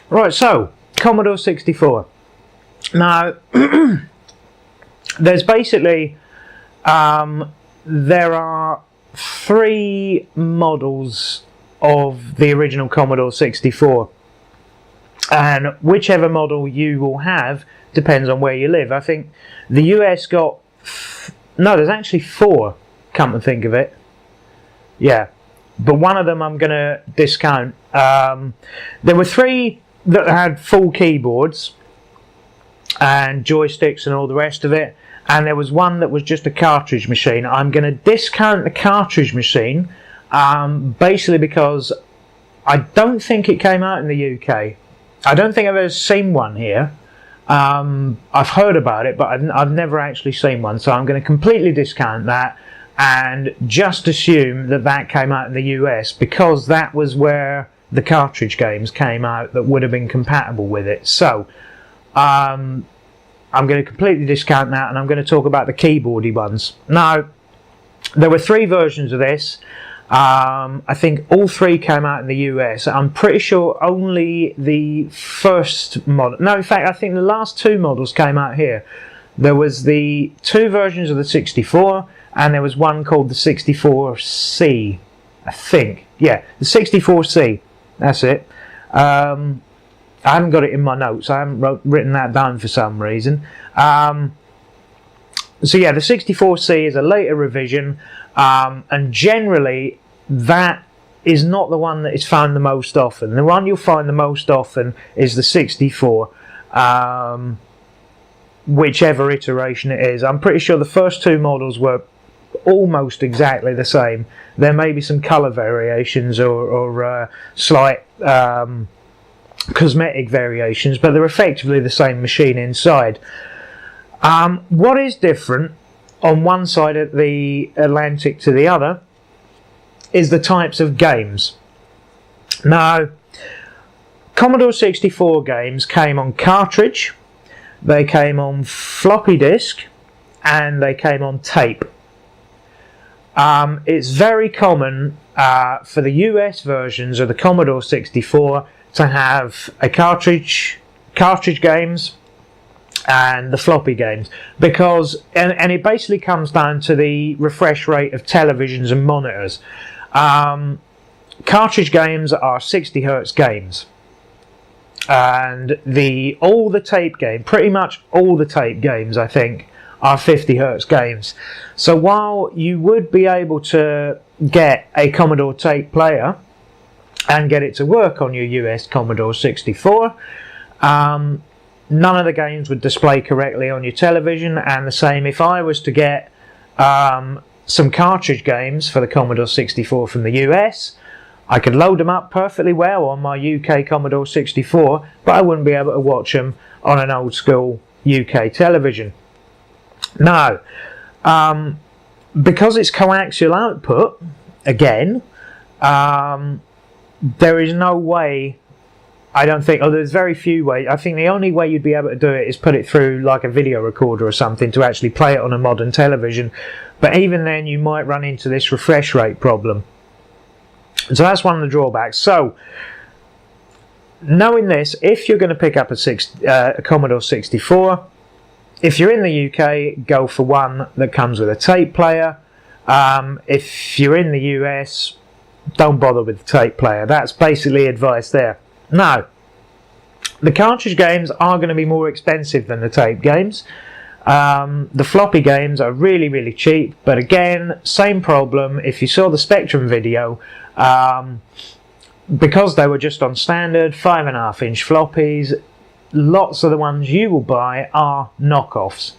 Right, so Commodore 64. Now, there's basically there are 3 models of the original Commodore 64, and whichever model you will have depends on where you live. I think the US got no, there's actually 4, come to think of it. Yeah, but one of them I'm going to discount. There were 3 that had full keyboards and joysticks and all the rest of it, and there was one that was just a cartridge machine. I'm going to discount the cartridge machine basically because I don't think it came out in the UK. I don't think I've ever seen one here. I've heard about it, but I've never actually seen one, so I'm going to completely discount that and just assume that that came out in the US, because that was where the cartridge games came out that would have been compatible with it. So I'm going to completely discount that, and I'm going to talk about the keyboardy ones. Now, there were 3 versions of this. I think all 3 came out in the US. I'm pretty sure only the first model, no, in fact I think the last 2 models came out here. There was the 2 versions of the 64, and there was one called the 64C, I think. Yeah, the 64C, that's it. I haven't got it in my notes. I haven't written that down for some reason. So yeah, the 64C is a later revision, and generally that is not the one that is found the most often. The one you'll find the most often is the 64, whichever iteration it is. I'm pretty sure the first 2 models were almost exactly the same. There may be some colour variations or slight cosmetic variations, but they're effectively the same machine inside. What is different on one side of the Atlantic to the other is the types of games. Now, Commodore 64 games came on cartridge, they came on floppy disk, and they came on tape. It's very common for the US versions of the Commodore 64 to have a cartridge games and the floppy games, because and it basically comes down to the refresh rate of televisions and monitors. Cartridge games are 60 Hz games, and pretty much all the tape games, I think, are 50 Hz games. So while you would be able to get a Commodore tape player and get it to work on your US Commodore 64, none of the games would display correctly on your television, and the same if I was to get some cartridge games for the Commodore 64 from the US. I could load them up perfectly well on my UK Commodore 64, but I wouldn't be able to watch them on an old school UK television. Now, because it's coaxial output, again, there is no way, I don't think, there's very few ways. I think the only way you'd be able to do it is put it through like a video recorder or something to actually play it on a modern television. But even then you might run into this refresh rate problem. So that's one of the drawbacks. So, knowing this, if you're going to pick up a Commodore 64, if you're in the UK, go for one that comes with a tape player. If you're in the US, don't bother with the tape player. That's basically advice there. Now, the cartridge games are going to be more expensive than the tape games. The floppy games are really, really cheap, but again, same problem. If you saw the Spectrum video, because they were just on standard 5.5-inch floppies, lots of the ones you will buy are knockoffs.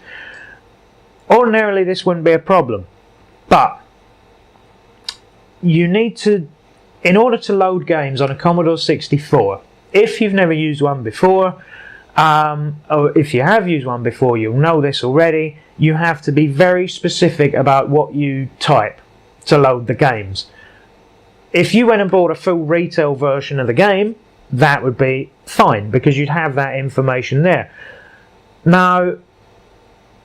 Ordinarily this wouldn't be a problem, but you need to, in order to load games on a Commodore 64, if you've never used one before, or if you have used one before, you'll know this already, you have to be very specific about what you type to load the games. If you went and bought a full retail version of the game, that would be fine, because you'd have that information there. Now,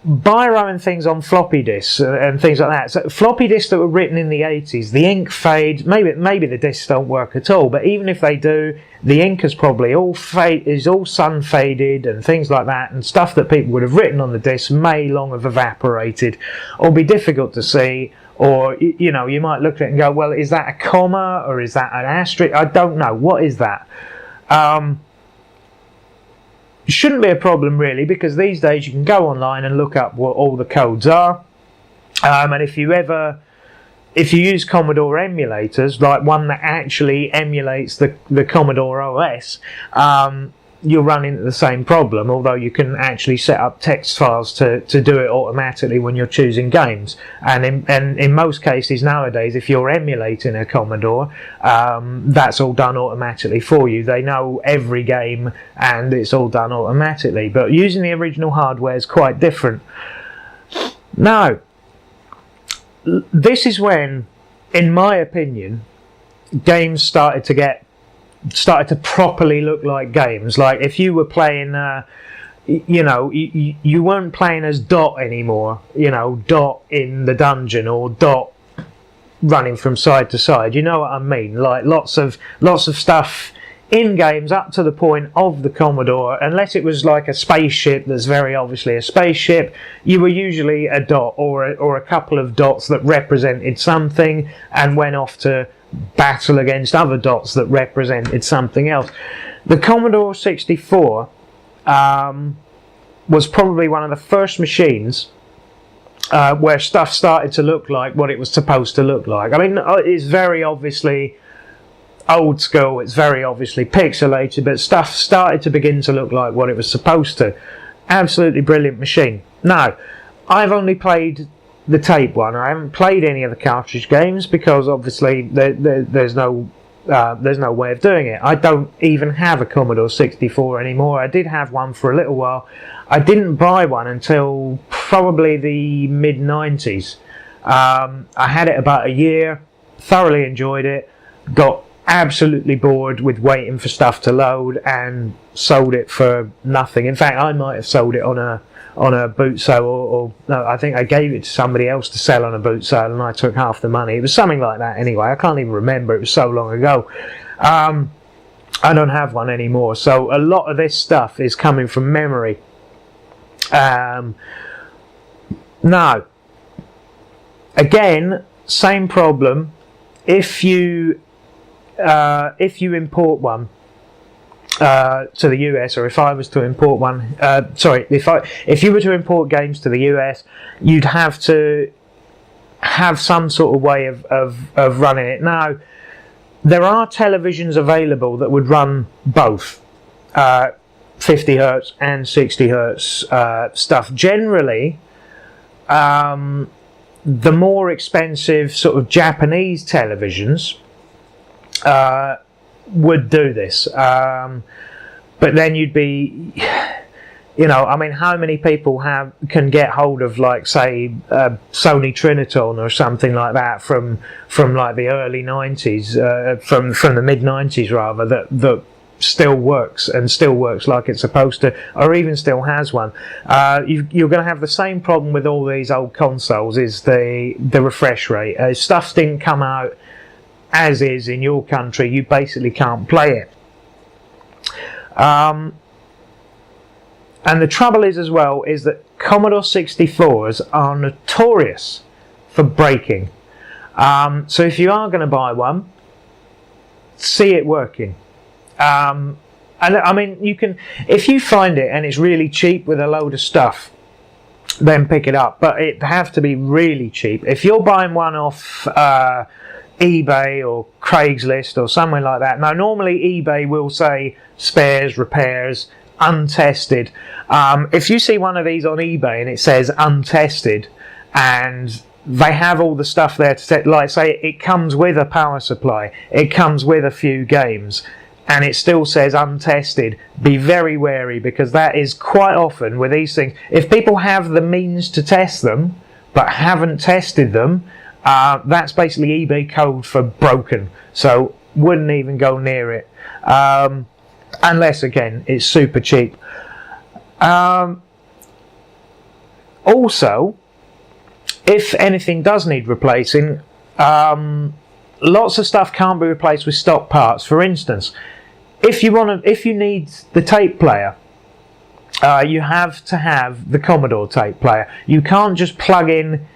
biro things on floppy disks and things like that. So floppy disks that were written in the 80s, the ink fades. Maybe the disks don't work at all, but even if they do, the ink is probably all sun faded and things like that, and stuff that people would have written on the disk may long have evaporated or be difficult to see. Or, you know, you might look at it and go, well, is that a comma or is that an asterisk? I don't know. What is that? Shouldn't be a problem really, because these days you can go online and look up what all the codes are. And if you use Commodore emulators, like one that actually emulates the Commodore OS, you'll run into the same problem, although you can actually set up text files to do it automatically when you're choosing games. And in most cases nowadays, if you're emulating a Commodore, that's all done automatically for you. They know every game and it's all done automatically. But using the original hardware is quite different. Now, this is when, in my opinion, games started to properly look like games. Like if you were playing, you know, you weren't playing as Dot anymore. You know, Dot in the dungeon or Dot running from side to side. You know what I mean? Like lots of stuff in games up to the point of the Commodore. Unless it was like a spaceship that's very obviously a spaceship, you were usually a dot or a couple of dots that represented something and went off to battle against other dots that represented something else. The Commodore 64 was probably one of the first machines where stuff started to look like what it was supposed to look like. I mean, it's very obviously old school, it's very obviously pixelated, but stuff started to begin to look like what it was supposed to. Absolutely brilliant machine. Now, I've only played the tape one. I haven't played any of the cartridge games because obviously there's no way of doing it. I don't even have a Commodore 64 anymore. I did have one for a little while. I didn't buy one until probably the mid-90s. I had it about a year, thoroughly enjoyed it, got absolutely bored with waiting for stuff to load and sold it for nothing. In fact, I might have sold it on a boot sale, or no, I think I gave it to somebody else to sell on a boot sale and I took half the money. It was something like that anyway. I can't even remember, it was so long ago. I don't have one anymore, so a lot of this stuff is coming from memory. Now, again, same problem. If you import one to the US, or if I was to import one, if you were to import games to the US, you'd have to have some sort of way of running it. Now, there are televisions available that would run both 50 hertz and 60 hertz stuff. Generally, the more expensive sort of Japanese televisions would do this, but then you'd be, you know, I mean, how many people can get hold of, like, say, Sony Triniton or something like that from like the early 90s, from the mid 90s rather, that still works like it's supposed to, or even still has one. You're going to have the same problem with all these old consoles, is the refresh rate. Stuff didn't come out as is in your country, you basically can't play it. And the trouble is as well, is that Commodore 64s are notorious for breaking. So if you are going to buy one, see it working. And I mean, you can, if you find it and it's really cheap with a load of stuff, then pick it up. But it have to be really cheap. If you're buying one off eBay or Craigslist or somewhere like that. Now, normally eBay will say spares, repairs, untested. If you see one of these on eBay and it says untested, and they have all the stuff there to set, like say it comes with a power supply, it comes with a few games, and it still says untested, be very wary, because that is quite often with these things. If people have the means to test them but haven't tested them, that's basically eBay code for broken, so wouldn't even go near it, unless again it's super cheap. Also, if anything does need replacing, lots of stuff can't be replaced with stock parts. For instance, if you need the tape player, you have to have the Commodore tape player. You can't just plug in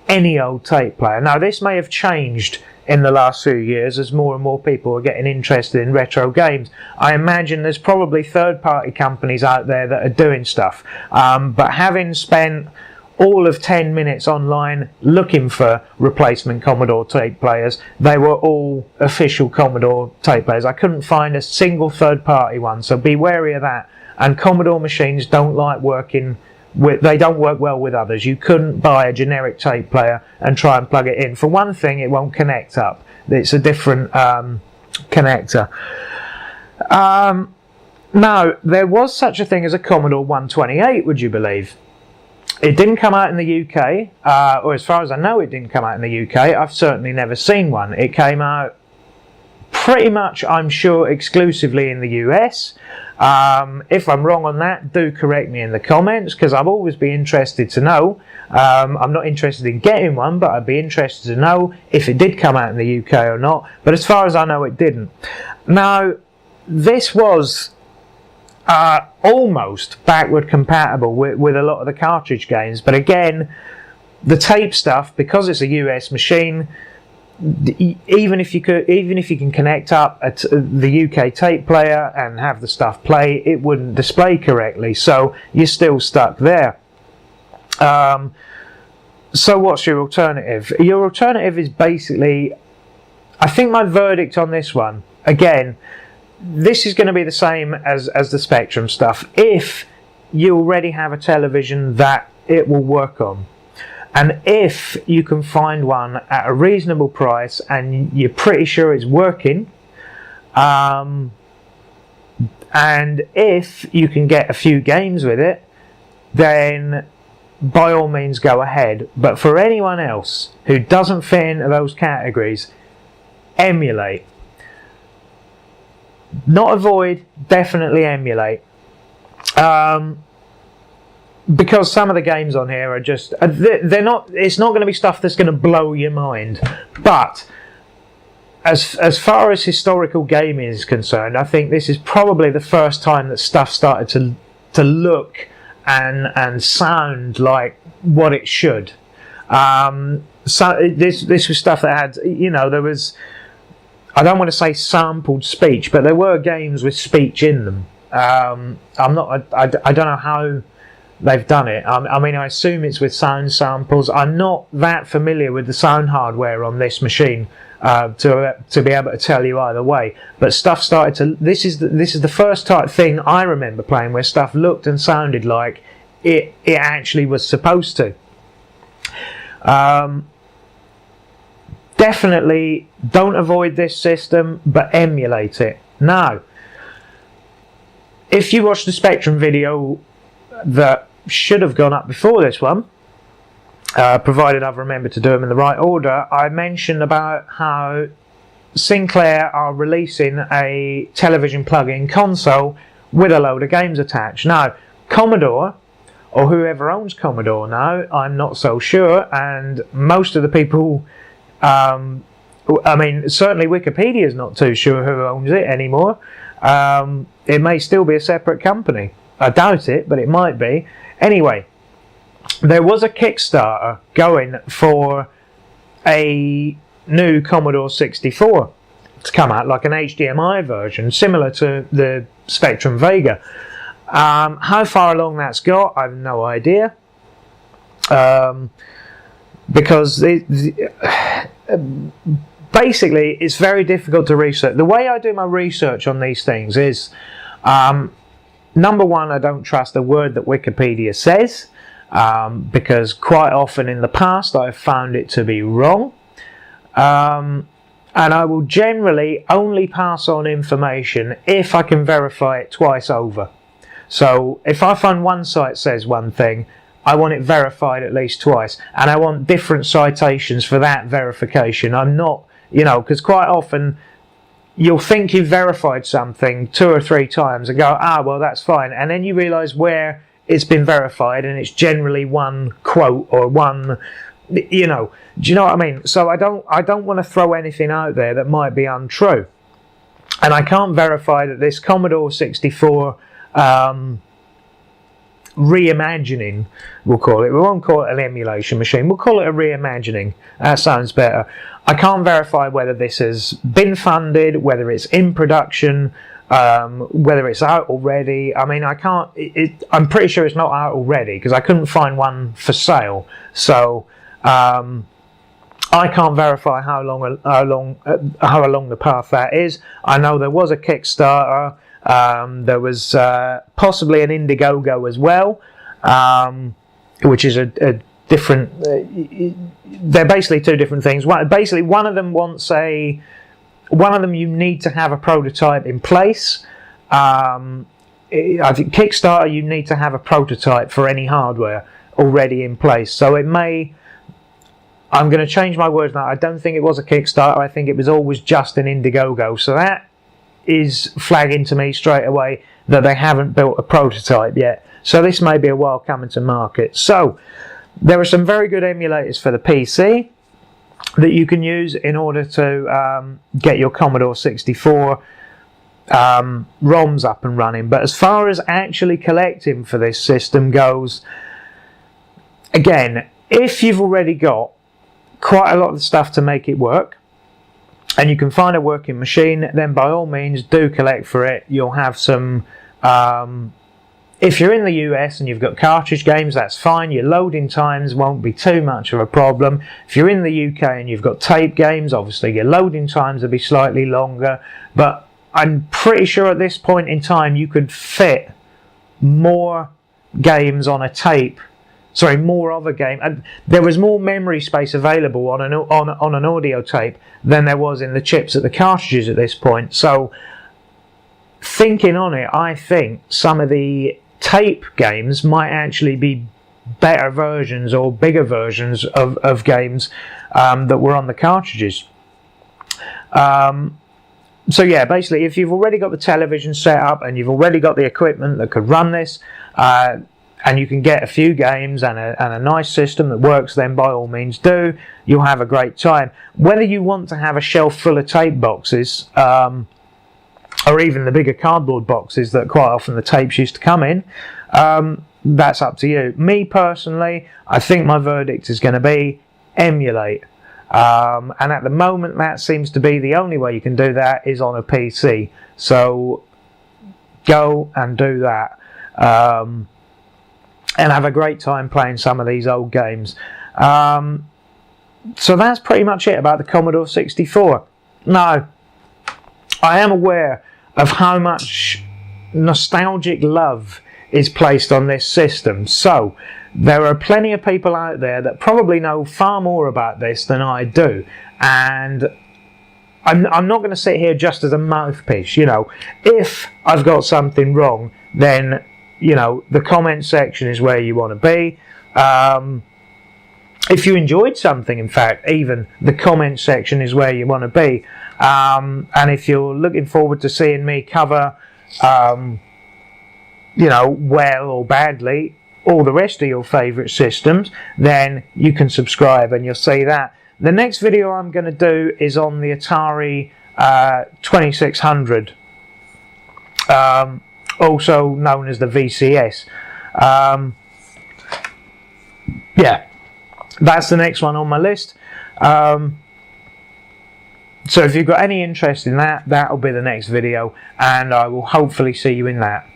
any old tape player. Now, this may have changed in the last few years as more and more people are getting interested in retro games. I imagine there's probably third-party companies out there that are doing stuff. But having spent all of 10 minutes online looking for replacement Commodore tape players, they were all official Commodore tape players. I couldn't find a single third-party one, so be wary of that. And Commodore machines don't like working with, they don't work well with others. You couldn't buy a generic tape player and try and plug it in. For one thing, it won't connect up. It's a different connector. Now, there was such a thing as a Commodore 128, would you believe? It didn't come out in the UK, or as far as I know, it didn't come out in the UK. I've certainly never seen one. It came out pretty much, I'm sure, exclusively in the US. If I'm wrong on that, do correct me in the comments, because I've always been interested to know. I'm not interested in getting one, but I'd be interested to know if it did come out in the UK or not. But as far as I know, it didn't. Now, this was almost backward compatible with a lot of the cartridge games, but again, the tape stuff, because it's a US machine, even if you can connect up the UK tape player and have the stuff play, it wouldn't display correctly, so you're still stuck there. So what's your alternative? Your alternative is basically, I think my verdict on this one, again, this is going to be the same as the Spectrum stuff. If you already have a television that it will work on, and if you can find one at a reasonable price and you're pretty sure it's working, and if you can get a few games with it, then by all means go ahead. But for anyone else who doesn't fit into those categories, emulate. Not avoid, definitely emulate. Because some of the games on here are just, they're not, it's not going to be stuff that's going to blow your mind. But as far as historical gaming is concerned, I think this is probably the first time that stuff started to look and sound like what it should. So this was stuff that had, there was, I don't want to say sampled speech, but there were games with speech in them. I don't know how they've done it. I mean, I assume it's with sound samples. I'm not that familiar with the sound hardware on this machine to be able to tell you either way. But stuff started to. This is the first type thing I remember playing where stuff looked and sounded like it actually was supposed to. Definitely don't avoid this system, but emulate it. Now, if you watch the Spectrum video that should have gone up before this one, provided I've remembered to do them in the right order, I mentioned about how Sinclair are releasing a television plug-in console with a load of games attached. Now, Commodore, or whoever owns Commodore now, I'm not so sure, and most of the people, I mean, certainly Wikipedia's not too sure who owns it anymore. It may still be a separate company. I doubt it, but it might be. Anyway, there was a Kickstarter going for a new Commodore 64 to come out, like an HDMI version, similar to the Spectrum Vega. How far along that's got, I have no idea. Because basically, it's very difficult to research. The way I do my research on these things is, number one, I don't trust a word that Wikipedia says, because quite often in the past I've found it to be wrong. And I will generally only pass on information if I can verify it twice over. So if I find one site says one thing, I want it verified at least twice, and I want different citations for that verification. I'm not, because quite often you'll think you've verified something 2 or 3 times and go, well, that's fine, and then you realise where it's been verified, and it's generally one quote or one, you know, do you know what I mean? So I don't want to throw anything out there that might be untrue, and I can't verify that this Commodore 64 reimagining, we'll call it. We won't call it an emulation machine. We'll call it a reimagining. That sounds better. I can't verify whether this has been funded, whether it's in production, whether it's out already. I mean, I can't. I'm pretty sure it's not out already because I couldn't find one for sale. So I can't verify how long the path that is. I know there was a Kickstarter. There was possibly an IndieGoGo as well, which is a different. They're basically two different things. Basically, one of them you need to have a prototype in place. I think Kickstarter, you need to have a prototype for any hardware already in place. So it may. I'm going to change my words now. I don't think it was a Kickstarter. I think it was always just an IndieGoGo. So that is flagging to me straight away that they haven't built a prototype yet. So this may be a while coming to market. So there are some very good emulators for the PC that you can use in order to get your Commodore 64 ROMs up and running. But as far as actually collecting for this system goes, again, if you've already got quite a lot of stuff to make it work, and you can find a working machine, then by all means do collect for it. You'll have some, if you're in the US and you've got cartridge games, that's fine. Your loading times won't be too much of a problem. If you're in the UK and you've got tape games, obviously your loading times will be slightly longer, but I'm pretty sure at this point in time you could fit more games on a tape. Sorry, more of a game. And there was more memory space available on an audio tape than there was in the chips at the cartridges at this point. So, thinking on it, I think some of the tape games might actually be better versions or bigger versions of games that were on the cartridges. So yeah, basically, if you've already got the television set up and you've already got the equipment that could run this, and you can get a few games and a nice system that works, then by all means do. You'll have a great time. Whether you want to have a shelf full of tape boxes, or even the bigger cardboard boxes that quite often the tapes used to come in, that's up to you. Me personally, I think my verdict is going to be emulate. And at the moment, that seems to be the only way you can do that is on a PC. So go and do that. And have a great time playing some of these old games. So that's pretty much it about the Commodore 64. Now, I am aware of how much nostalgic love is placed on this system. So there are plenty of people out there that probably know far more about this than I do. And I'm not going to sit here just as a mouthpiece. You know, if I've got something wrong, then you know, the comment section is where you want to be. If you enjoyed something, in fact, even the comment section is where you want to be. And if you're looking forward to seeing me cover, you know, well or badly, all the rest of your favourite systems, then you can subscribe and you'll see that. The next video I'm going to do is on the Atari 2600. Also known as the VCS. Yeah, that's the next one on my list. So if you've got any interest in that, that'll be the next video, and I will hopefully see you in that.